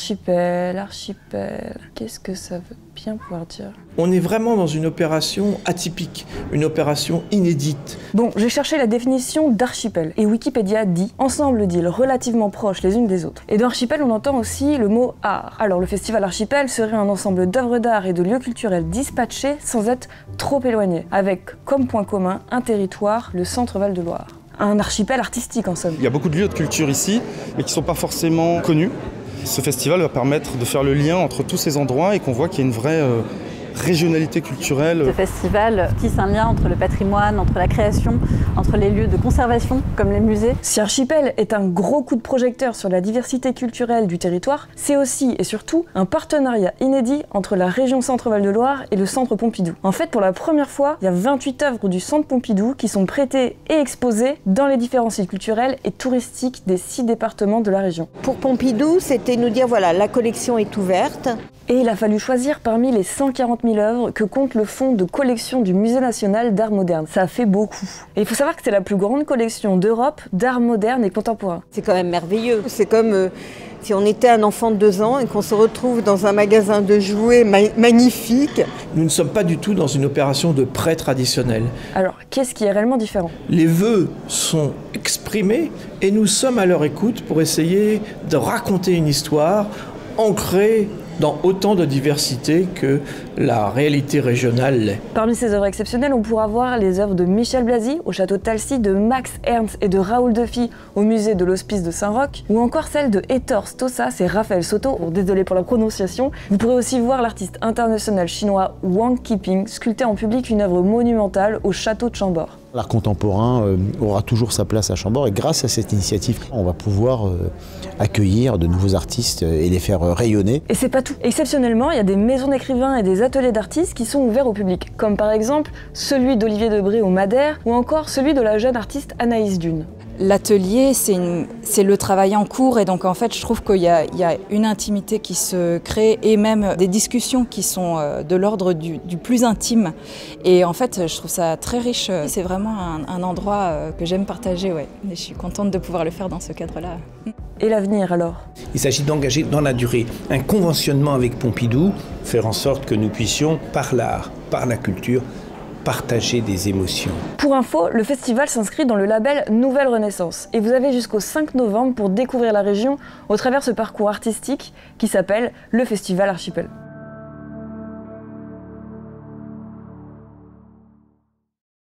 Archipel, archipel, qu'est-ce que ça veut bien pouvoir dire? On est vraiment dans une opération atypique, une opération inédite. Bon, j'ai cherché la définition d'archipel, et Wikipédia dit « ensemble d'îles relativement proches les unes des autres ». Et dans archipel, on entend aussi le mot « art ». Alors le festival Archipel serait un ensemble d'œuvres d'art et de lieux culturels dispatchés sans être trop éloignés, avec comme point commun un territoire, le centre Val-de-Loire. Un archipel artistique en somme. Il y a beaucoup de lieux de culture ici, mais qui ne sont pas forcément connus. Ce festival va permettre de faire le lien entre tous ces endroits et qu'on voit qu'il y a une vraie régionalité culturelle. Ce festival tisse un lien entre le patrimoine, entre la création, entre les lieux de conservation comme les musées. Si Archipel est un gros coup de projecteur sur la diversité culturelle du territoire, c'est aussi et surtout un partenariat inédit entre la région Centre Val-de-Loire et le Centre Pompidou. En fait, pour la première fois, il y a 28 œuvres du Centre Pompidou qui sont prêtées et exposées dans les différents sites culturels et touristiques des 6 départements de la région. Pour Pompidou, c'était nous dire voilà, la collection est ouverte. Et il a fallu choisir parmi les 140 000 œuvres que compte le fonds de collection du Musée national d'art moderne. Ça fait beaucoup. Et il faut savoir que c'est la plus grande collection d'Europe d'art moderne et contemporain. C'est quand même merveilleux. C'est comme si on était un enfant de 2 ans et qu'on se retrouve dans un magasin de jouets magnifique. Nous ne sommes pas du tout dans une opération de prêt traditionnel. Alors, qu'est-ce qui est réellement différent? Les vœux sont exprimés et nous sommes à leur écoute pour essayer de raconter une histoire ancrée dans autant de diversité que la réalité régionale l'est. Parmi ces œuvres exceptionnelles, on pourra voir les œuvres de Michel Blasi au château de Talcy, de Max Ernst et de Raoul Dufy au musée de l'Hospice de Saint-Roch, ou encore celle de Ettore Stossas et Raphaël Soto. Désolé pour la prononciation. Vous pourrez aussi voir l'artiste international chinois Wang Qiping sculpter en public une œuvre monumentale au château de Chambord. L'art contemporain aura toujours sa place à Chambord et grâce à cette initiative, on va pouvoir accueillir de nouveaux artistes et les faire rayonner. Et c'est pas tout. Exceptionnellement, il y a des maisons d'écrivains et des ateliers d'artistes qui sont ouverts au public, comme par exemple celui d'Olivier Debré au Madère ou encore celui de la jeune artiste Anaïs Dune. L'atelier, c'est le travail en cours et donc en fait je trouve qu'il y a une intimité qui se crée et même des discussions qui sont de l'ordre du plus intime et en fait je trouve ça très riche. C'est vraiment un endroit que j'aime partager, ouais. Et je suis contente de pouvoir le faire dans ce cadre-là. Et l'avenir alors? Il s'agit d'engager dans la durée un conventionnement avec Pompidou, faire en sorte que nous puissions, par l'art, par la culture, partager des émotions. Pour info, le festival s'inscrit dans le label Nouvelle Renaissance et vous avez jusqu'au 5 novembre pour découvrir la région au travers de ce parcours artistique qui s'appelle le Festival Archipel.